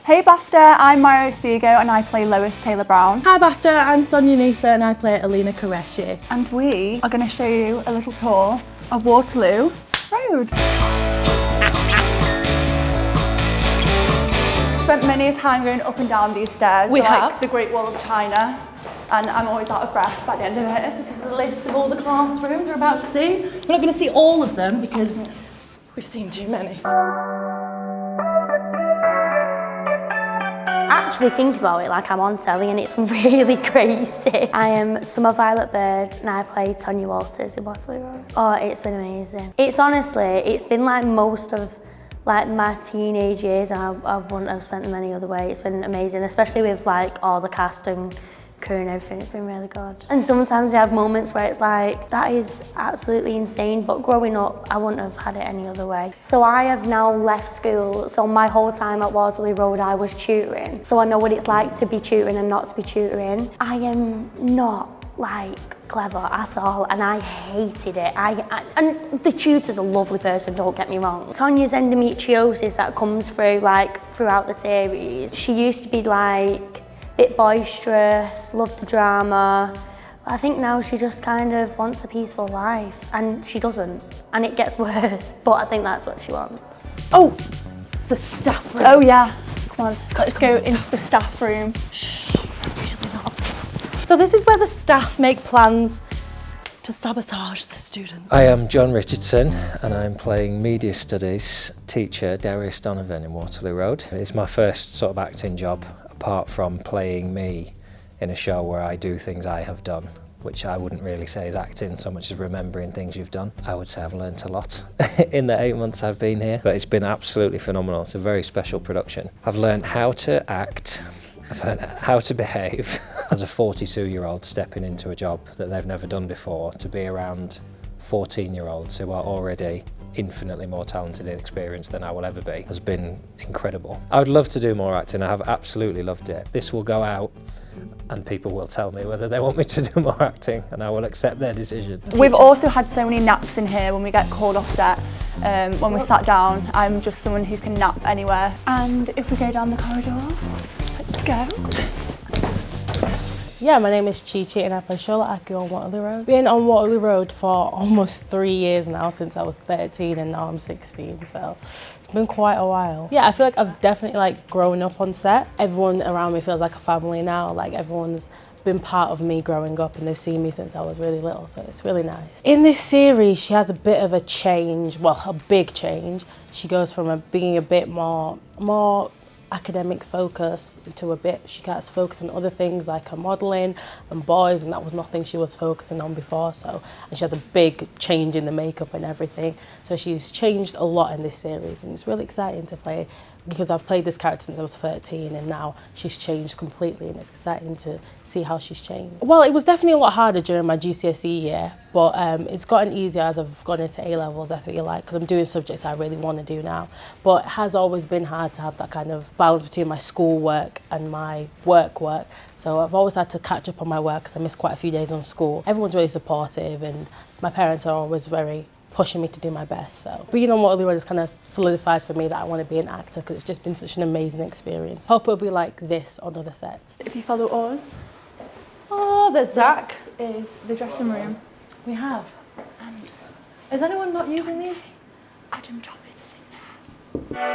Hey BAFTA, I'm Mario Seago and I play Lois Taylor Brown. Hi BAFTA, I'm Sonia Nisa and I play Alina Qureshi. And we are going to show you a little tour of Waterloo Road. Spent many a time going up and down these stairs. We like have. The Great Wall of China. And I'm always out of breath by the end of it. This is the list of all the classrooms we're about to see. We're not going to see all of them because we've seen too many. Actually think about it like I'm on telly and it's really crazy. I am Summer Violet Bird and I play Tonya Walters in Waterloo Road. Oh, it's been amazing. It's been like most of like my teenage years and I wouldn't have spent them any other way. It's been amazing, especially with like all the cast and crew and everything. It's been really good. And sometimes you have moments where it's like, that is absolutely insane, but growing up, I wouldn't have had it any other way. So I have now left school, so my whole time at Waterloo Road, I was tutoring. So I know what it's like to be tutoring and not to be tutoring. I am not like clever at all and I hated it. And the tutor's a lovely person, don't get me wrong. Tonya's endometriosis that comes through like throughout the series, she used to be like bit boisterous, loved the drama. I think now she just kind of wants a peaceful life and she doesn't, and it gets worse, but I think that's what she wants. Oh, The staff room. oh yeah. Come on, let's go into the staff room. Usually not. So this is where the staff make plans to sabotage the students. I am John Richardson and I'm playing Media Studies teacher Darius Donovan in Waterloo Road. It's my first sort of acting job, apart from playing me in a show where I do things I have done, which I wouldn't really say is acting so much as remembering things you've done. I would say I've learnt a lot in the 8 months I've been here, but it's been absolutely phenomenal. It's a very special production. I've learned how to act, I've learned how to behave as a 42-year-old stepping into a job that they've never done before, to be around 14-year-olds who are already infinitely more talented and experienced than I will ever be, has been incredible. I would love to do more acting. I have absolutely loved it. This will go out and people will tell me whether they want me to do more acting and I will accept their decision. We've also had so many naps in here when we get called off set. When we sat down, I'm just someone who can nap anywhere. And if we go down the corridor, let's go. Yeah, my name is Chi Chi and I play Charlotte Aki on Waterloo Road. Been on Waterloo Road for almost 3 years now, since I was 13 and now I'm 16, so it's been quite a while. Yeah, I feel like I've definitely like grown up on set. Everyone around me feels like a family now, like everyone's been part of me growing up and they've seen me since I was really little, so it's really nice. In this series, she has a bit of a change, well, a big change. She goes from being a bit more academics focused to a bit, she gets focused on other things like her modelling and boys, and that was nothing she was focusing on before. So, and she had a big change in the makeup and everything. So she's changed a lot in this series and it's really exciting to play, because I've played this character since I was 13 and now she's changed completely and it's exciting to see how she's changed. Well, it was definitely a lot harder during my GCSE year, but it's gotten easier as I've gone into A-levels, I feel like, because I'm doing subjects I really want to do now. But it has always been hard to have that kind of balance between my schoolwork and my work. So I've always had to catch up on my work because I missed quite a few days on school. Everyone's really supportive and my parents are always very pushing me to do my best. So being on Waterloo Road has kind of solidified for me that I want to be an actor, because it's just been such an amazing experience. Hope it'll be like this on other sets. If you follow us, Oh, there's Zach. this is the dressing room. We have. And Is anyone not using these? Adam Thomas is in there.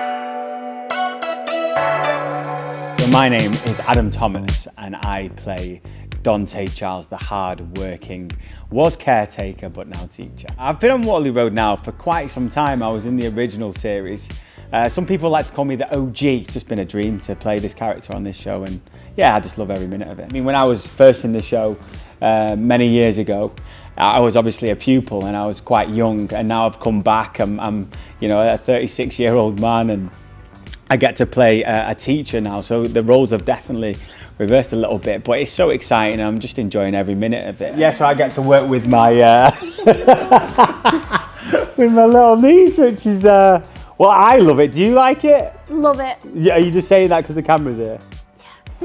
Well, my name is Adam Thomas and I play Dante Charles, the hard-working, was caretaker but now teacher. I've been on Waterloo Road now for quite some time. I was in the original series. Some people like to call me the OG. It's just been a dream to play this character on this show, and yeah, I just love every minute of it. I mean, when I was first in the show many years ago, I was obviously a pupil and I was quite young, and now I've come back. I'm you know, a 36-year-old man and I get to play a teacher now, so the roles have definitely reversed a little bit, but it's so exciting and I'm just enjoying every minute of it. Yeah, so I get to work with my with my little niece, which is well, I love it. Do you like it? Love it. Yeah, are you just saying that because the camera's here?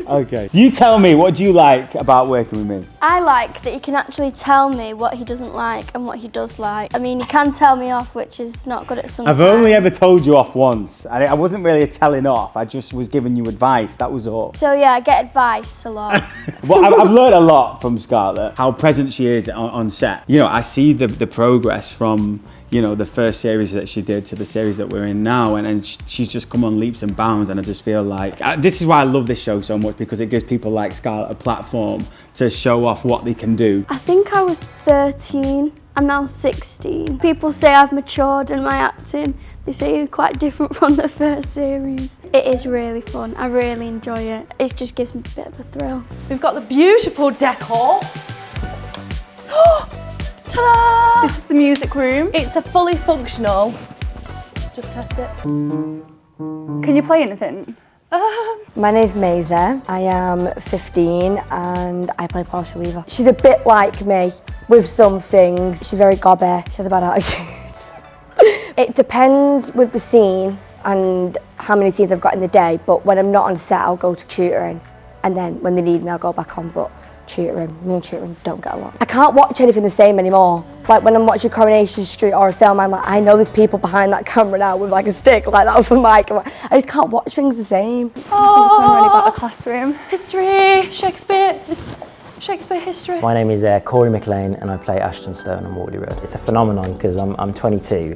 Okay. You tell me, what do you like about working with me? I like that he can actually tell me what he doesn't like and what he does like. I mean, he can tell me off, which is not good at some I've only ever told you off once. I wasn't really a telling off. I just was giving you advice. That was all. So yeah, I get advice a lot. Well, I've learned a lot from Scarlett. How present she is on set. You know, I see the progress from, you know, the first series that she did to the series that we're in now, and she's just come on leaps and bounds, and I just feel like this is why I love this show so much, because it gives people like Scarlett a platform to show off what they can do. I think I was 13. I'm now 16. People say I've matured in my acting. They say it's quite different from the first series. It is really fun. I really enjoy it. It just gives me a bit of a thrill. We've got the beautiful decor. Ta-da! This is the music room. It's a fully functional. Just test it. Can you play anything? My name's Maisie. I am 15 and I play Portia Weaver. She's a bit like me with some things. She's very gobby. She has a bad attitude. It depends with the scene and how many scenes I've got in the day, but when I'm not on set, I'll go to tutoring, and then when they need me, I'll go back on. But me and tutoring don't get along. I can't watch anything the same anymore. Like when I'm watching Coronation Street or a film, I'm like, I know there's people behind that camera now with like a stick like that for Mike. I just can't watch things the same. Oh, I'm really about the classroom. History, Shakespeare history. My name is Corey McLean and I play Ashton Stone on Waterloo Road. It's a phenomenon because I'm 22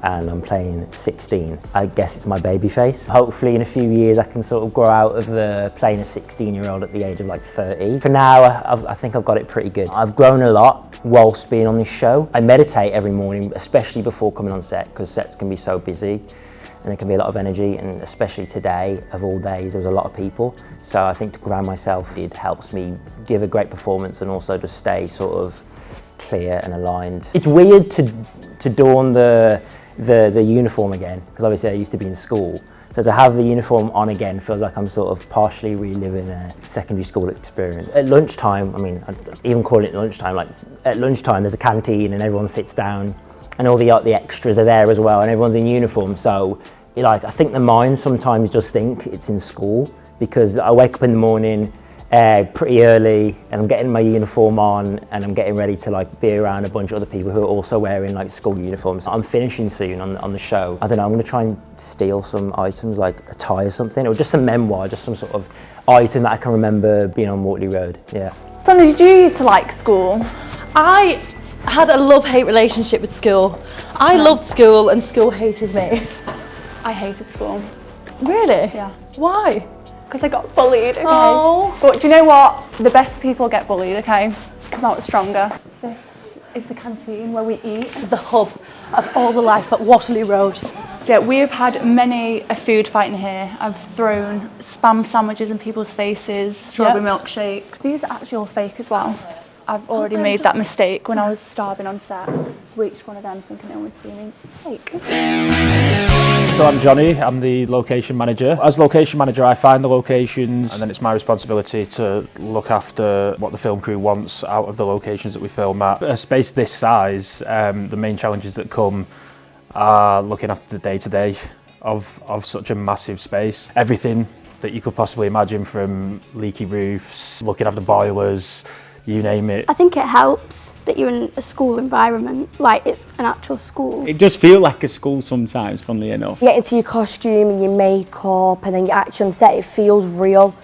and I'm playing 16. I guess it's my baby face. Hopefully in a few years I can sort of grow out of playing a 16-year-old at the age of like 30. For now, I think I've got it pretty good. I've grown a lot whilst being on this show. I meditate every morning, especially before coming on set, because sets can be so busy and there can be a lot of energy, and especially today, of all days, there was a lot of people. So I think to ground myself, it helps me give a great performance and also just stay sort of clear and aligned. It's weird to don the uniform again, because obviously I used to be in school. So to have the uniform on again feels like I'm sort of partially reliving a secondary school experience. At lunchtime, I mean, I even call it lunchtime, like at lunchtime there's a canteen and everyone sits down and all the extras are there as well and everyone's in uniform. So like, I think the mind sometimes just think it's in school, because I wake up in the morning pretty early and I'm getting my uniform on and I'm getting ready to like be around a bunch of other people who are also wearing like school uniforms. I'm finishing soon on the show. I don't know, I'm going to try and steal some items like a tie or something, or just a memoir, just some sort of item that I can remember being on Waterloo Road. Yeah. Sandra, did you used to like school? I had a love-hate relationship with school. I loved school and school hated me. I hated school. Really? Yeah. Why? Because I got bullied, okay? Oh. But do you know what? The best people get bullied, okay? Come out stronger. This is the canteen where we eat. The hub of all the life at Waterloo Road. So yeah, we've had many a food fight in here. I've thrown spam sandwiches in people's faces, strawberry milkshakes. These are actually all fake as well. I've already made that mistake when I was starving on set. Reached one of them thinking no one's seen me. Fake. So I'm Johnny, I'm the location manager. As location manager, I find the locations, and then it's my responsibility to look after what the film crew wants out of the locations that we film at. A space this size, the main challenges that come are looking after the day-to-day of such a massive space. Everything that you could possibly imagine, from leaky roofs, looking after boilers, you name it. I think it helps that you're in a school environment, like it's an actual school. It does feel like a school sometimes, funnily enough. You get into your costume and your makeup and then your action on set, it feels real.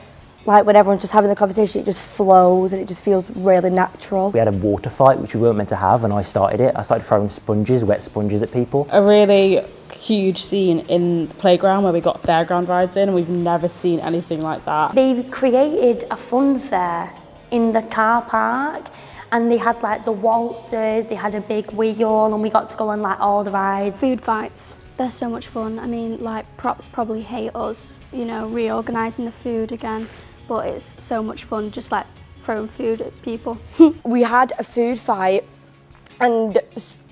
Like when everyone's just having the conversation, it just flows and it just feels really natural. We had a water fight, which we weren't meant to have, and I started it. I started throwing sponges, wet sponges at people. A really huge scene in the playground where we got fairground rides in, and we've never seen anything like that. They created a fun fair in the car park, and they had like the waltzers, they had a big wheel, and we got to go on like all the rides. Food fights, they're so much fun. I mean, like props probably hate us, you know, reorganising the food again, but it's so much fun just like throwing food at people. We had a food fight, and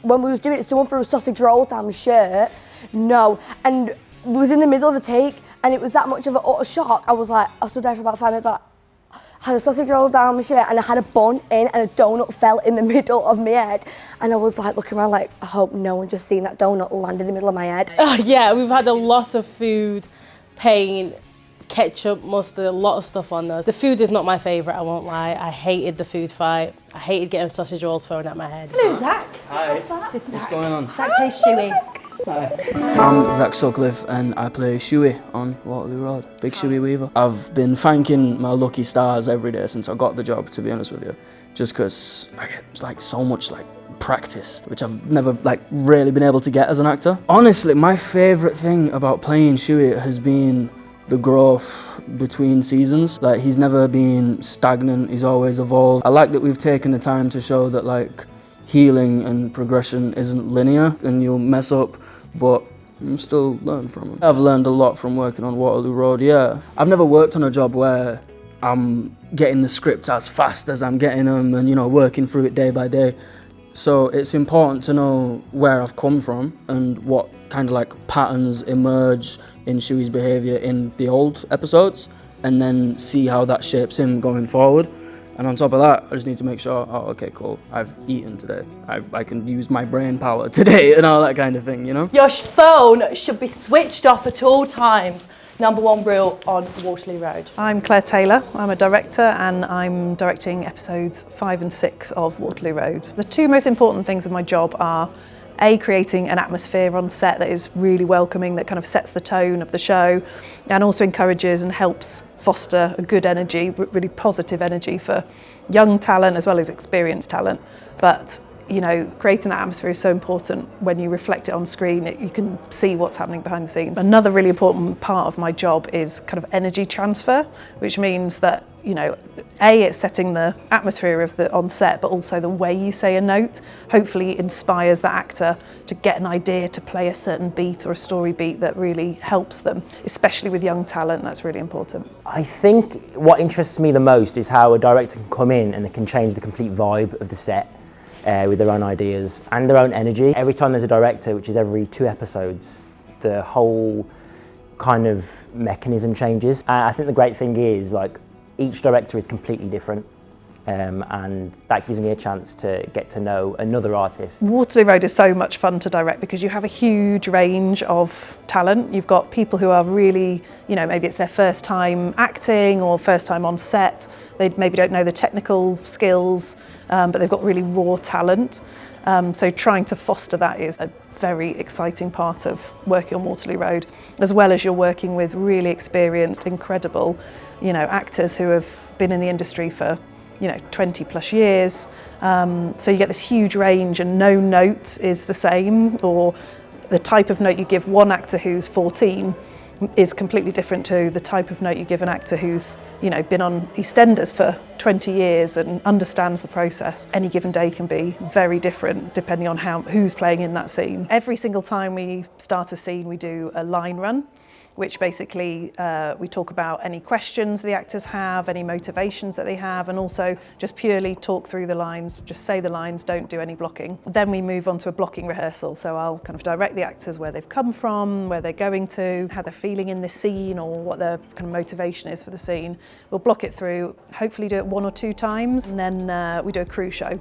when we was doing it, someone threw a sausage roll down my shirt. No, and we was in the middle of a take, and it was that much of an utter shock. I stood there for about 5 minutes like, had a sausage roll down my shirt and I had a bun in and a donut fell in the middle of my head, and I was like looking around like, I hope no one just seen that donut land in the middle of my head. Oh yeah, we've had a lot of food pain ketchup, mustard, a lot of stuff on those. The food is not my favourite, I won't lie. I hated the food fight. I hated getting sausage rolls thrown at my head. Hello, Zach. Hi. What's going on? Zach plays Shuey. Hi. I'm Zach Sutcliffe and I play Shuey on Waterloo Road. Big Shuey Weaver. I've been thanking my lucky stars every day since I got the job, to be honest with you. Just because I get like so much like practice, which I've never like really been able to get as an actor. Honestly, my favourite thing about playing Shuey has been the growth between seasons. Like, he's never been stagnant, he's always evolved. I like that we've taken the time to show that like healing and progression isn't linear and you'll mess up, but you still learn from it. I've learned a lot from working on Waterloo Road, yeah. I've never worked on a job where I'm getting the scripts as fast as I'm getting them and, you know, working through it day by day. So it's important to know where I've come from and what kind of like patterns emerge in Shuey's behaviour in the old episodes, and then see how that shapes him going forward. And on top of that, I just need to make sure, oh, okay, cool, I've eaten today. I can use my brain power today and all that kind of thing, you know? Your phone should be switched off at all times. #1 rule on Waterloo Road. I'm Claire Taylor, I'm a director and I'm directing episodes 5 and 6 of Waterloo Road. The two most important things of my job are A, creating an atmosphere on set that is really welcoming, that kind of sets the tone of the show and also encourages and helps foster a good energy, really positive energy for young talent as well as experienced talent. But you know, creating that atmosphere is so important. When you reflect it on screen, you can see what's happening behind the scenes. Another really important part of my job is kind of energy transfer, which means that, you know, A, it's setting the atmosphere of the on set, but also the way you say a note hopefully inspires the actor to get an idea to play a certain beat or a story beat that really helps them, especially with young talent. That's really important. I think what interests me the most is how a director can come in and they can change the complete vibe of the set. With their own ideas and their own energy. Every time there's a director, which is every 2 episodes, the whole kind of mechanism changes. I think the great thing is, like, each director is completely different, and that gives me a chance to get to know another artist. Waterloo Road is so much fun to direct because you have a huge range of talent. You've got people who are really, you know, maybe it's their first time acting or first time on set. They maybe don't know the technical skills, but they've got really raw talent. So trying to foster that is a very exciting part of working on Waterloo Road, as well as you're working with really experienced, incredible, you know, actors who have been in the industry for, you know, 20 plus years. So you get this huge range and no note is the same, or the type of note you give one actor who's 14 is completely different to the type of note you give an actor who's, you know, been on EastEnders for 20 years and understands the process. Any given day can be very different depending on who's playing in that scene. Every single time we start a scene, we do a line run, which basically we talk about any questions the actors have, any motivations that they have, and also just purely talk through the lines, just say the lines, don't do any blocking. Then we move on to a blocking rehearsal, so I'll kind of direct the actors where they've come from, where they're going to, how they're feeling in this scene, or what their kind of motivation is for the scene. We'll block it through, hopefully do it 1 or 2 times, and then we do a crew show.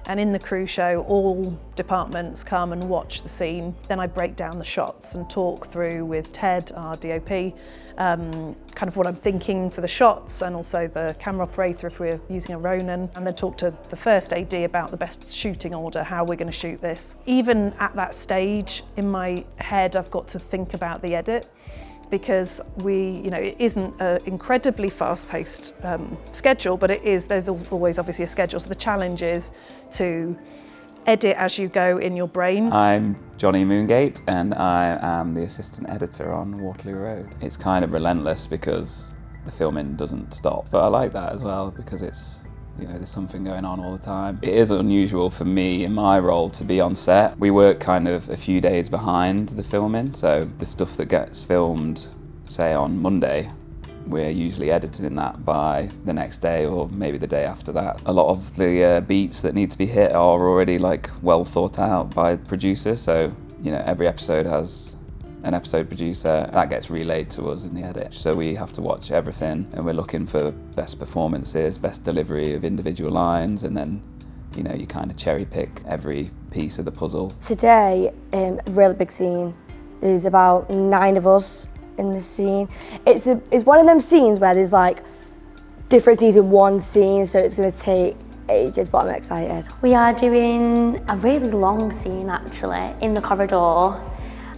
And in the crew show, all departments come and watch the scene. Then I break down the shots and talk through with Ted, our DOP, kind of what I'm thinking for the shots, and also the camera operator if we're using a Ronin, and then talk to the first AD about the best shooting order, how we're going to shoot this. Even at that stage, in my head, I've got to think about the edit, because it isn't an incredibly fast-paced schedule, but there's always obviously a schedule. So the challenge is to edit as you go in your brain. I'm Johnny Moongate and I am the assistant editor on Waterloo Road. It's kind of relentless because the filming doesn't stop, but I like that as well because it's, there's something going on all the time. It is unusual for me in my role to be on set. We work kind of a few days behind the filming, so the stuff that gets filmed, say on Monday, we're usually editing that by the next day or maybe the day after that. A lot of the beats that need to be hit are already like well thought out by producers, so every episode has an episode producer that gets relayed to us in the edit. So we have to watch everything and we're looking for best performances, best delivery of individual lines, and then you kind of cherry pick every piece of the puzzle. Today, a really big scene. There's about 9 of us in the scene. It's one of them scenes where there's like different scenes in one scene, so it's going to take ages, but I'm excited. We are doing a really long scene actually in the corridor,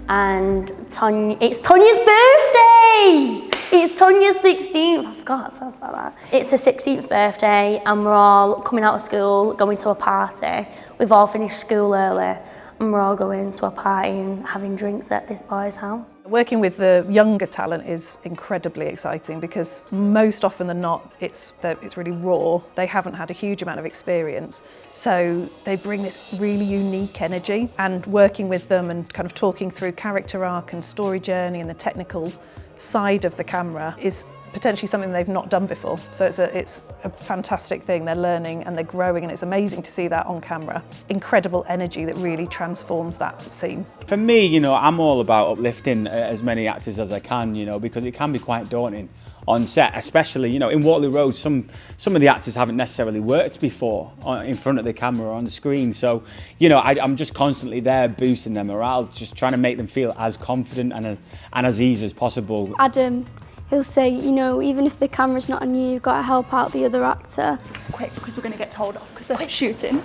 and it's Tanya's birthday! It's Tanya's 16th, I forgot about that. It's her 16th birthday and we're all coming out of school, going to a party. We've all finished school early and we're all going to a party and having drinks at this boy's house. Working with the younger talent is incredibly exciting because most often than not, it's really raw. They haven't had a huge amount of experience. So they bring this really unique energy, and working with them and kind of talking through character arc and story journey and the technical side of the camera is potentially something they've not done before. So it's a fantastic thing. They're learning and they're growing, and it's amazing to see that on camera. Incredible energy that really transforms that scene. For me, you know, I'm all about uplifting as many actors as I can, you know, because it can be quite daunting on set, especially, you know, in Waterloo Road, some of the actors haven't necessarily worked before in front of the camera or on the screen. So, you know, I'm just constantly there boosting their morale, just trying to make them feel as confident and as easy as possible. Adam, he'll say, you know, even if the camera's not on you, you've got to help out the other actor. Quick, because we're going to get told off because they're shooting.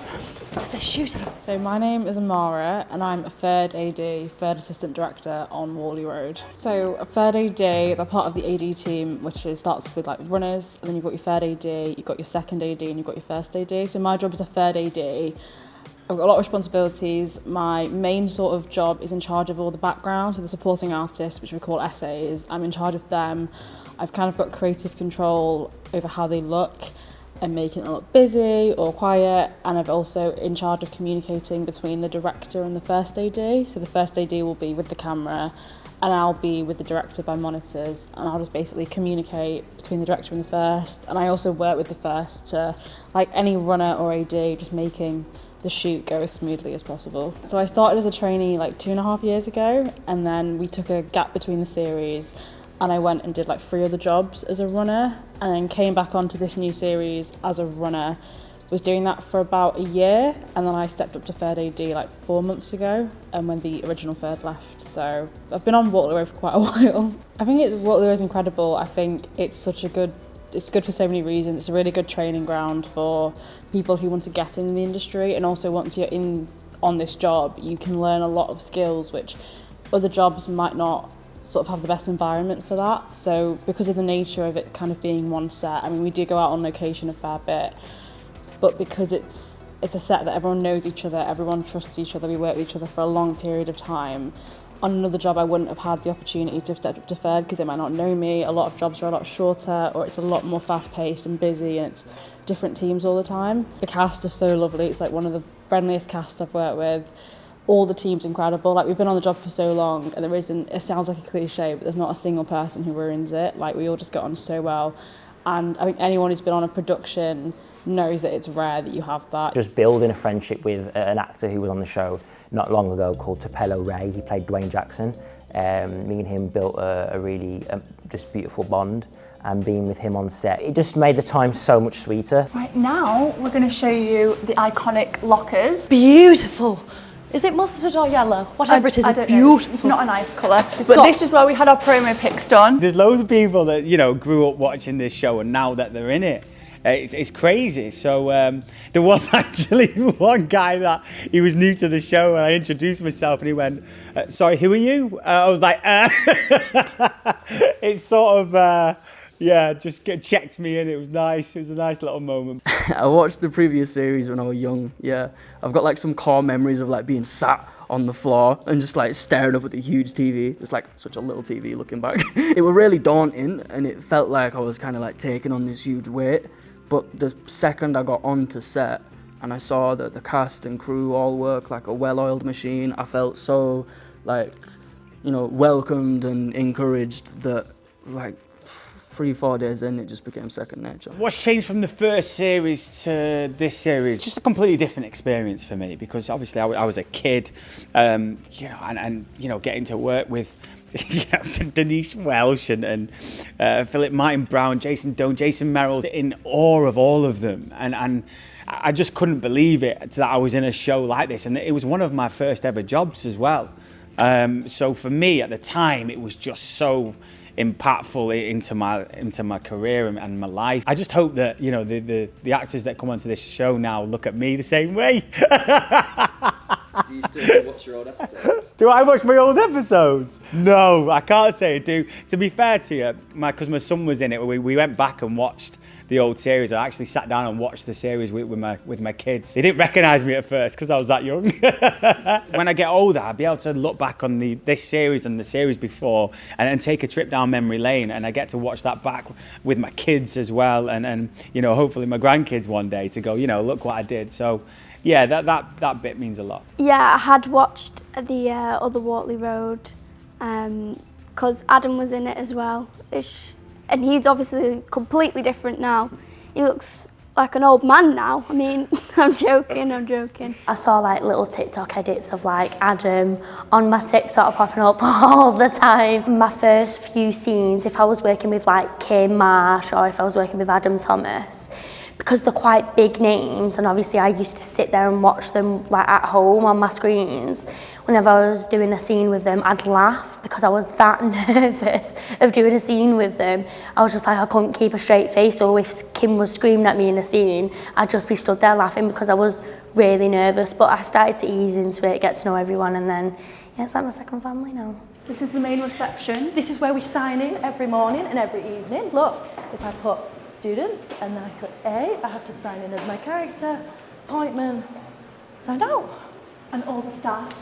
They're shooting. So my name is Amara and I'm a third AD, third assistant director on Waterloo Road. So a third AD, they're part of the AD team, which starts with like runners, and then you've got your third AD, you've got your second AD, and you've got your first AD. So my job as a third AD, I've got a lot of responsibilities. My main sort of job is in charge of all the background, so the supporting artists, which we call essays. I'm in charge of them. I've kind of got creative control over how they look and making it look busy or quiet, and I'm also in charge of communicating between the director and the first AD. So the first AD will be with the camera and I'll be with the director by monitors, and I'll just basically communicate between the director and the first. And I also work with the first to, like any runner or AD, just making the shoot go as smoothly as possible. So I started as a trainee like 2.5 years ago, and then we took a gap between the series and I went and did like 3 other jobs as a runner, and then came back onto this new series as a runner. Was doing that for about a year, and then I stepped up to third AD like 4 months ago, and when the original third left. So I've been on Waterloo Road for quite a while. I think Waterloo Road is incredible. I think it's good for so many reasons. It's a really good training ground for people who want to get in the industry, and also once you're in on this job, you can learn a lot of skills which other jobs might not sort of have the best environment for that. So because of the nature of it kind of being one set, I mean, we do go out on location a fair bit, but because it's a set that everyone knows each other, everyone trusts each other, we work with each other for a long period of time. On another job, I wouldn't have had the opportunity to have stepped up to third because they might not know me. A lot of jobs are a lot shorter, or it's a lot more fast-paced and busy, and it's different teams all the time. The cast is so lovely. It's like one of the friendliest casts I've worked with. All the team's incredible. Like, we've been on the job for so long, and it sounds like a cliche, but there's not a single person who ruins it. Like, we all just get on so well. And I think anyone who's been on a production knows that it's rare that you have that. Just building a friendship with an actor who was on the show not long ago called Topelo Ray. He played Dwayne Jackson. Me and him built a really just beautiful bond, and being with him on set, it just made the time so much sweeter. Right, now we're going to show you the iconic lockers. Beautiful. Is it mustard or yellow? Whatever it is, it's beautiful. It's not a nice colour. But this is where we had our promo pics done. There's loads of people that, you know, grew up watching this show, and now that they're in it, it's crazy. So there was actually one guy that he was new to the show, and I introduced myself and he went, sorry, who are you? I was like, It's sort of, yeah, just checked me in. It was nice. It was a nice little moment. I watched the previous series when I was young, yeah. I've got like some core memories of like being sat on the floor and just like staring up at the huge TV. It's like such a little TV looking back. It was really daunting, and it felt like I was kind of like taking on this huge weight. But the second I got onto set and I saw that the cast and crew all work like a well-oiled machine, I felt so like, you know, welcomed and encouraged that like 3-4 days in, it just became second nature. What's changed from the first series to this series? Just a completely different experience for me, because obviously I was a kid, you know, and you know, getting to work with Denise Welsh and Philip Martin Brown, Jason Doan, Jason Merrill, in awe of all of them, and I just couldn't believe it that I was in a show like this, and it was one of my first ever jobs as well. So for me at the time, it was just so impactful into my career and my life. I just hope that, you know, the actors that come onto this show now look at me the same way. Do you still watch your old episodes? Do I watch my old episodes? No, I can't say I do. To be fair to you, because my son was in it, we went back and watched the old series. I actually sat down and watched the series with my kids. They didn't recognise me at first because I was that young. When I get older, I'll be able to look back on this series and the series before and take a trip down memory lane, and I get to watch that back with my kids as well, and you know, hopefully my grandkids one day to go, you know, look what I did. So yeah, that bit means a lot. Yeah, I had watched the other Waterloo Road because Adam was in it as well. And he's obviously completely different now. He looks like an old man now. I mean, I'm joking. I saw like little TikTok edits of like Adam on my TikTok popping up all the time. My first few scenes, if I was working with like Kim Marsh or if I was working with Adam Thomas, because they're quite big names, and obviously I used to sit there and watch them like at home on my screens. Whenever I was doing a scene with them, I'd laugh because I was that nervous of doing a scene with them. I was just like, I couldn't keep a straight face, or if Kim was screaming at me in a scene, I'd just be stood there laughing because I was really nervous. But I started to ease into it, get to know everyone, and then yeah, it's like my second family now. This is the main reception. This is where we sign in every morning and every evening. Look, if I put students and then I click A, I have to sign in as my character, appointment, signed out. And all the staff.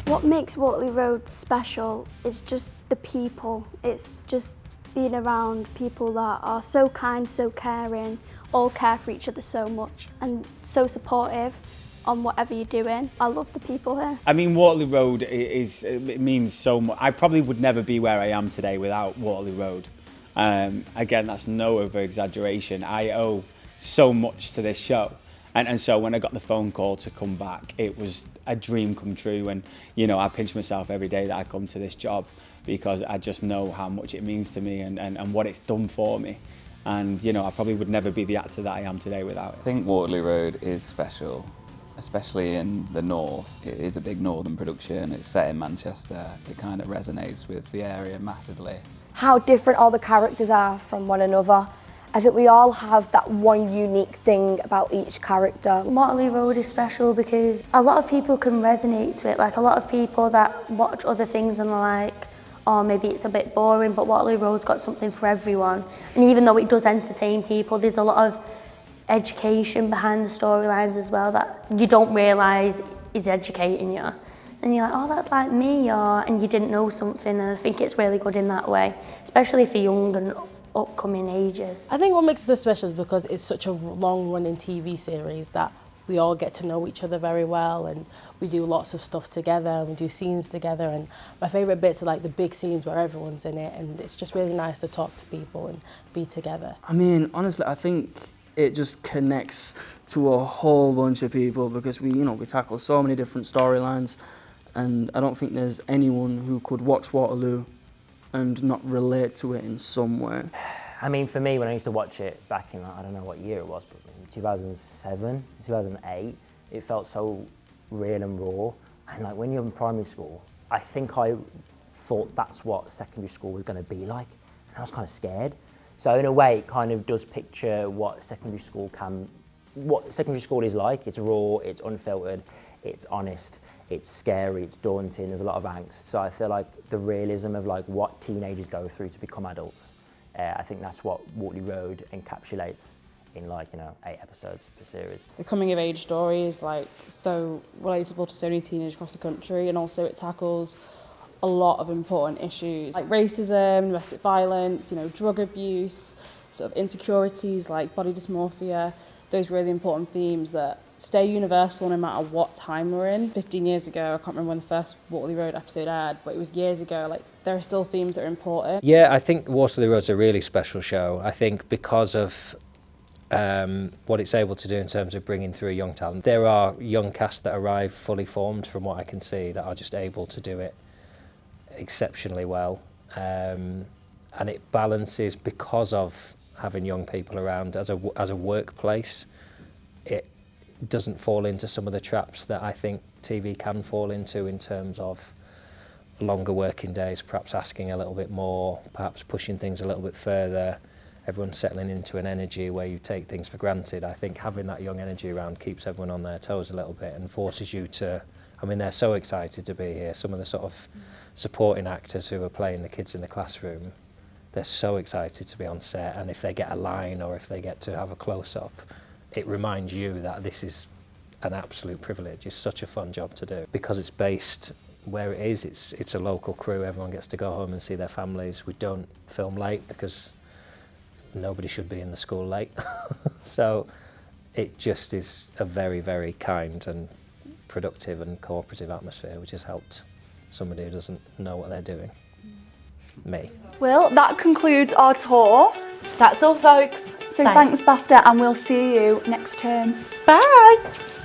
What makes Waterloo Road special is just the people. It's just being around people that are so kind, so caring, all care for each other so much and so supportive on whatever you're doing. I love the people here. I mean, Waterloo Road it means so much. I probably would never be where I am today without Waterloo Road. Again, that's no over exaggeration. I owe so much to this show. And so when I got the phone call to come back, it was a dream come true. And, you know, I pinch myself every day that I come to this job because I just know how much it means to me and what it's done for me. And, you know, I probably would never be the actor that I am today without it. I think Waterloo Road is special, especially in the north. It is a big northern production. It's set in Manchester. It kind of resonates with the area massively. How different all the characters are from one another. I think we all have that one unique thing about each character. Waterloo Road is special because a lot of people can resonate to it. Like a lot of people that watch other things and are like, oh, maybe it's a bit boring, but Waterloo Road's got something for everyone. And even though it does entertain people, there's a lot of education behind the storylines as well that you don't realise is educating you. And you're like, oh, that's like me, and you didn't know something. And I think it's really good in that way, especially for young and upcoming ages. I think what makes it so special is because it's such a long-running TV series that we all get to know each other very well, and we do lots of stuff together, and we do scenes together, and my favourite bits are like the big scenes where everyone's in it, and it's just really nice to talk to people and be together. I mean, honestly, I think it just connects to a whole bunch of people because we tackle so many different storylines, and I don't think there's anyone who could watch Waterloo and not relate to it in some way. I mean, for me, when I used to watch it back in, I don't know what year it was, but in 2007, 2008, it felt so real and raw. And like when you're in primary school, I think I thought that's what secondary school was going to be like, and I was kind of scared. So in a way, it kind of does picture what secondary school is like. It's raw, it's unfiltered, it's honest, it's scary, it's daunting, there's a lot of angst. So I feel like the realism of like what teenagers go through to become adults, I think that's what Waterloo Road encapsulates in 8 episodes per series. The coming of age story is like so relatable to so many teenagers across the country, and also it tackles a lot of important issues like racism, domestic violence, drug abuse, sort of insecurities like body dysmorphia, those really important themes that stay universal no matter what time we're in. 15 years ago, I can't remember when the first Waterloo Road episode aired, but it was years ago, there are still themes that are important. Yeah, I think Waterloo Road's a really special show. I think because of what it's able to do in terms of bringing through young talent. There are young cast that arrive fully formed from what I can see that are just able to do it exceptionally well. And it balances, because of having young people around as a workplace, it doesn't fall into some of the traps that I think TV can fall into in terms of longer working days, perhaps asking a little bit more, perhaps pushing things a little bit further. Everyone's settling into an energy where you take things for granted. I think having that young energy around keeps everyone on their toes a little bit and forces you to, I mean, they're so excited to be here. Some of the sort of supporting actors who are playing the kids in the classroom, they're so excited to be on set, and if they get a line or if they get to have a close-up, it reminds you that this is an absolute privilege. It's such a fun job to do. Because it's based where it is, it's a local crew, everyone gets to go home and see their families. We don't film late because nobody should be in the school late. So it just is a very, very kind and productive and cooperative atmosphere, which has helped somebody who doesn't know what they're doing. Me. Well, that concludes our tour. That's all, folks. So thanks BAFTA, and we'll see you next term. Bye.